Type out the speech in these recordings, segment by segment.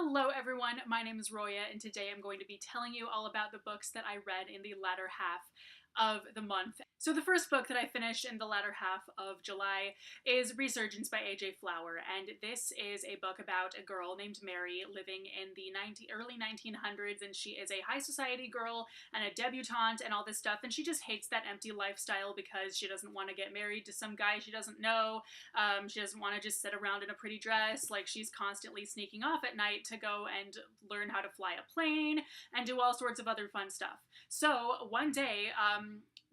Hello everyone, my name is Roya, and today I'm going to be telling you all about the books that I read in the latter half of the month. So the first book that I finished in the latter half of July is Resurgence by A.J. Flower, and this is a book about a girl named Mary living in the early 1900s, and she is a high society girl and a debutante and all this stuff, and she just hates that empty lifestyle because she doesn't want to get married to some guy she doesn't know. She doesn't want to just sit around in a pretty dress. Like, she's constantly sneaking off at night to go and learn how to fly a plane and do all sorts of other fun stuff. So one day,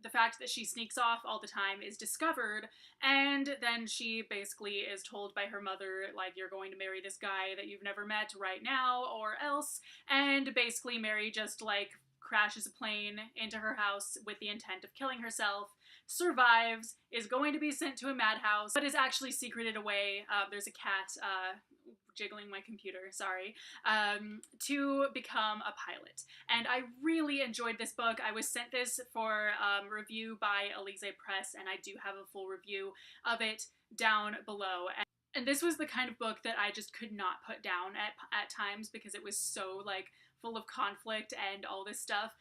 the fact that she sneaks off all the time is discovered, and then she basically is told by her mother, like, you're going to marry this guy that you've never met right now or else, and basically Mary just, like, crashes a plane into her house with the intent of killing herself, survives, is going to be sent to a madhouse, but is actually secreted away. There's a cat, jiggling my computer, sorry, to become a pilot. And I really enjoyed this book. I was sent this for review by Elise Press, and I do have a full review of it down below. And this was the kind of book that I just could not put down at times because it was so, like, full of conflict and all this stuff.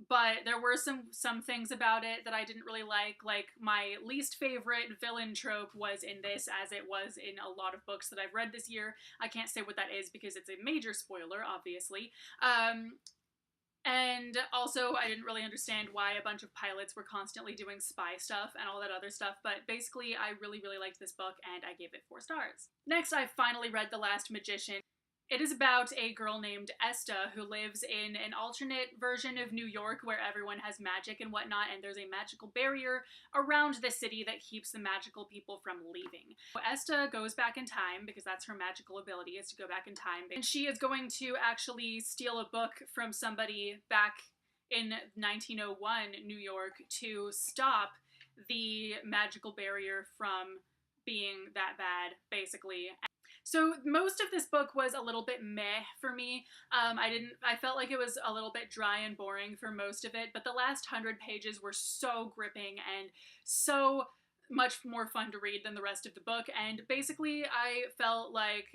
But there were some things about it that I didn't really like. Like, my least favorite villain trope was in this, as it was in a lot of books that I've read this year. I can't say what that is because it's a major spoiler, obviously. And also, I didn't really understand why a bunch of pilots were constantly doing spy stuff and all that other stuff, but basically, I really, really liked this book, and I gave it 4 stars. Next, I finally read The Last Magician. It is about a girl named Esta who lives in an alternate version of New York where everyone has magic and whatnot, and there's a magical barrier around the city that keeps the magical people from leaving. So Esta goes back in time, because that's her magical ability, is to go back in time, and she is going to actually steal a book from somebody back in 1901 New York to stop the magical barrier from being that bad, basically. So most of this book was a little bit meh for me. I felt like it was a little bit dry and boring for most of it, but the last 100 pages were so gripping and so much more fun to read than the rest of the book, and basically I felt like,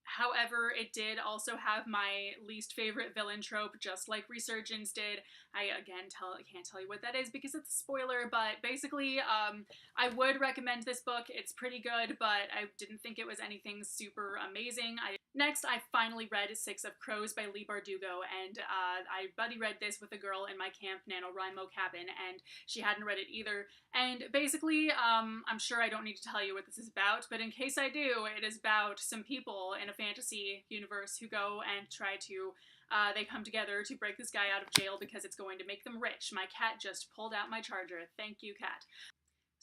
however, it did also have my least favorite villain trope, just like Resurgence did. I, again, can't tell you what that is because it's a spoiler, but basically, I would recommend this book. It's pretty good, but I didn't think it was anything super amazing. Next, I finally read 6 of Crows by Leigh Bardugo, and I buddy read this with a girl in my camp NaNoWriMo cabin, and she hadn't read it either. And basically, I'm sure I don't need to tell you what this is about, but in case I do, it is about some people in a fantasy universe who go and try to, they come together to break this guy out of jail because it's going to make them rich. My cat just pulled out my charger. Thank you, cat.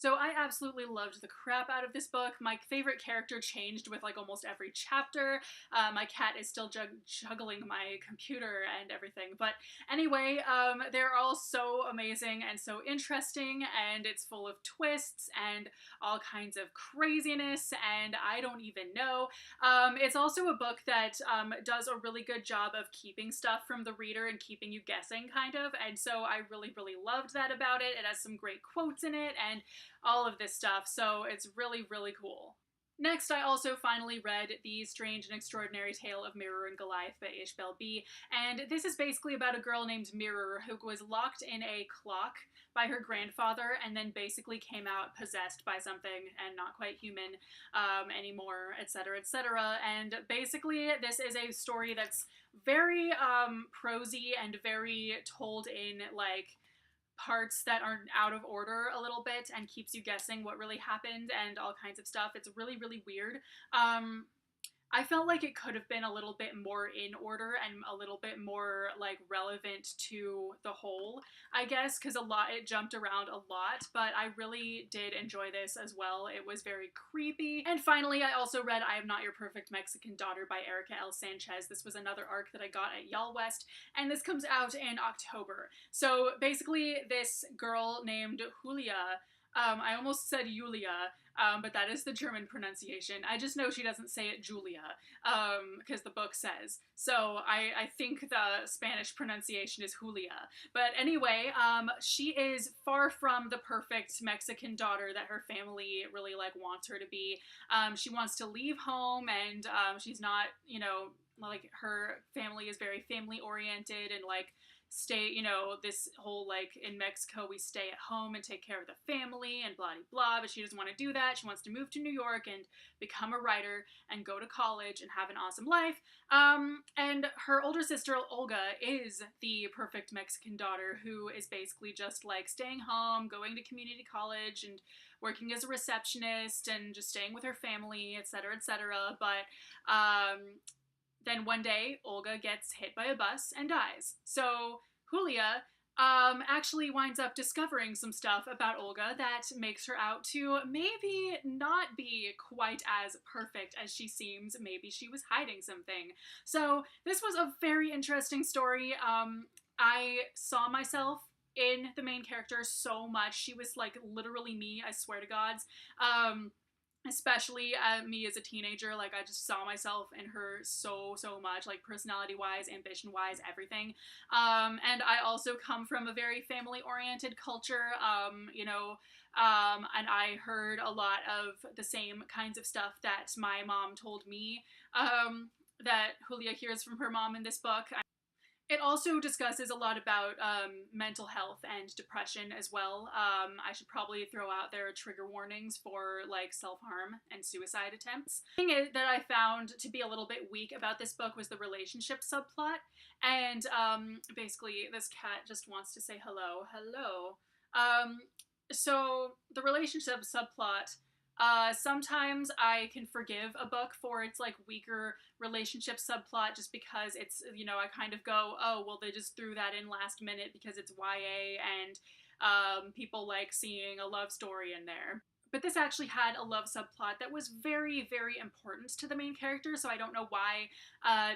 So I absolutely loved the crap out of this book. My favorite character changed with, like, almost every chapter. My cat is still juggling my computer and everything. But anyway, they're all so amazing and so interesting, and it's full of twists and all kinds of craziness, and I don't even know. It's also a book that does a really good job of keeping stuff from the reader and keeping you guessing, kind of, and so I really, really loved that about it. It has some great quotes in it, and all of this stuff, so it's really, really cool. Next, I also finally read The Strange and Extraordinary Tale of Mirror and Goliath by Ishbel B. And this is basically about a girl named Mirror who was locked in a clock by her grandfather and then basically came out possessed by something and not quite human anymore, etc., etc. And basically, this is a story that's very prosy and very told in, like, parts that are out of order a little bit and keeps you guessing what really happened and all kinds of stuff. It's really, really weird. I felt like it could have been a little bit more in order and a little bit more, like, relevant to the whole, I guess, because it jumped around a lot, but I really did enjoy this as well. It was very creepy. And finally, I also read I Am Not Your Perfect Mexican Daughter by Erica L. Sanchez. This was another arc that I got at Y'all West, and this comes out in October. So basically, this girl named Julia I almost said Julia, but that is the German pronunciation. I just know she doesn't say it Julia, because the book says. So I think the Spanish pronunciation is Julia. But anyway, she is far from the perfect Mexican daughter that her family really like wants her to be. She wants to leave home, and she's not, you know, like her family is very family oriented and like stay, you know, this whole like in Mexico we stay at home and take care of the family and blah blah, but she doesn't want to do that. She wants to move to New York and become a writer and go to college and have an awesome life. And her older sister Olga is the perfect Mexican daughter who is basically just like staying home, going to community college and working as a receptionist and just staying with her family, etc., etc. But then one day, Olga gets hit by a bus and dies. So Julia actually winds up discovering some stuff about Olga that makes her out to maybe not be quite as perfect as she seems. Maybe she was hiding something. So this was a very interesting story. I saw myself in the main character so much. She was like literally me, I swear to gods. Especially me as a teenager, like I just saw myself in her so much, like personality wise, ambition wise, everything. And I also come from a very family oriented culture, you know, and I heard a lot of the same kinds of stuff that my mom told me, that Julia hears from her mom in this book. It also discusses a lot about mental health and depression as well. I should probably throw out there trigger warnings for like self-harm and suicide attempts. The thing is, that I found to be a little bit weak about this book was the relationship subplot. And basically this cat just wants to say hello. So the relationship subplot, sometimes I can forgive a book for its like weaker relationship subplot just because it's, you know, I kind of go, oh, well, they just threw that in last minute because it's YA and people like seeing a love story in there. But this actually had a love subplot that was very, very important to the main character, so I don't know why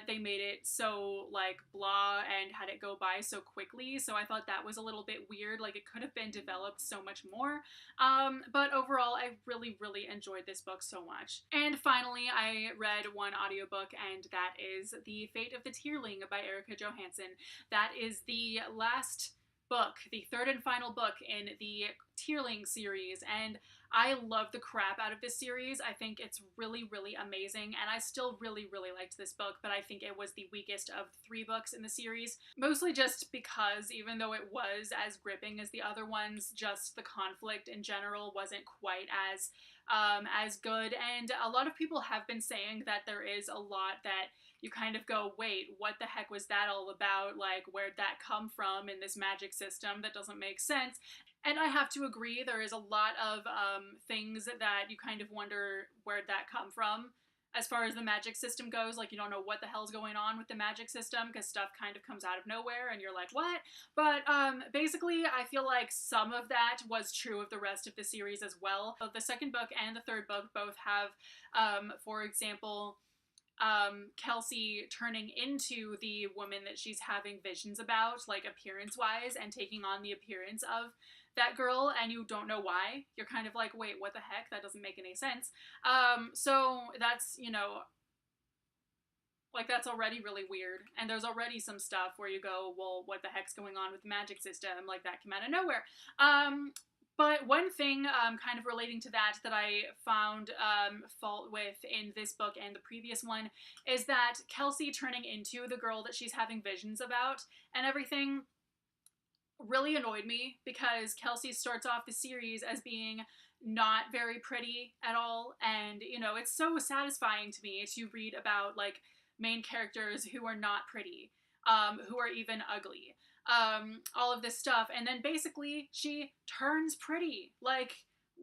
they made it so, like, blah and had it go by so quickly, so I thought that was a little bit weird. Like, it could have been developed so much more, but overall, I really, really enjoyed this book so much. And finally, I read one audiobook, and that is The Fate of the Tierling by Erica Johansson. That is the last book, the third and final book in the Tierling series, and I love the crap out of this series. I think it's really, really amazing, and I still really, really liked this book, but I think it was the weakest of the 3 books in the series, mostly just because even though it was as gripping as the other ones, just the conflict in general wasn't quite as good, and a lot of people have been saying that there is a lot that you kind of go, wait, what the heck was that all about? Like, where'd that come from in this magic system? That doesn't make sense. And I have to agree, there is a lot of things that you kind of wonder where'd that come from. As far as the magic system goes, like, you don't know what the hell's going on with the magic system because stuff kind of comes out of nowhere and you're like, what? But basically, I feel like some of that was true of the rest of the series as well. The second book and the third book both have, for example, Kelsey turning into the woman that she's having visions about, like appearance-wise, and taking on the appearance of that girl, and you don't know why. You're kind of like, wait, what the heck? That doesn't make any sense. So that's, you know, like, that's already really weird, and there's already some stuff where you go, well, what the heck's going on with the magic system? Like, that came out of nowhere. But one thing kind of relating to that I found fault with in this book and the previous one is that Kelsey turning into the girl that she's having visions about and everything really annoyed me, because Kelsey starts off the series as being not very pretty at all, and, you know, it's so satisfying to me to read about, like, main characters who are not pretty, who are even ugly. All of this stuff, and then basically she turns pretty. Like,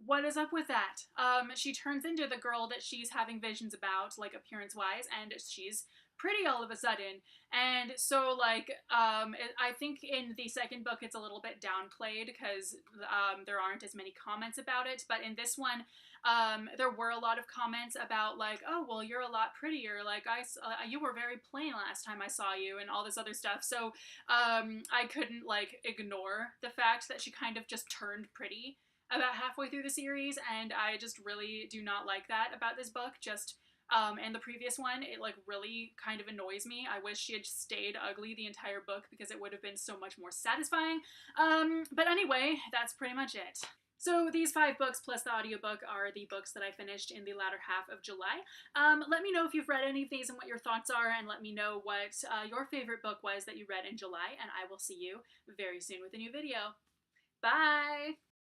what is up with that? She turns into the girl that she's having visions about, like, appearance-wise, and she's pretty all of a sudden. And so, like, I think in the second book it's a little bit downplayed because there aren't as many comments about it, but in this one there were a lot of comments about, like, oh, well, you're a lot prettier, like, you were very plain last time I saw you, and all this other stuff. So I couldn't, like, ignore the fact that she kind of just turned pretty about halfway through the series, and I just really do not like that about this book. Just and the previous one, it like really kind of annoys me. I wish she had stayed ugly the entire book because it would have been so much more satisfying. But anyway, that's pretty much it. So these 5 books plus the audiobook are the books that I finished in the latter half of July. Let me know if you've read any of these and what your thoughts are, and let me know what your favorite book was that you read in July, and I will see you very soon with a new video. Bye!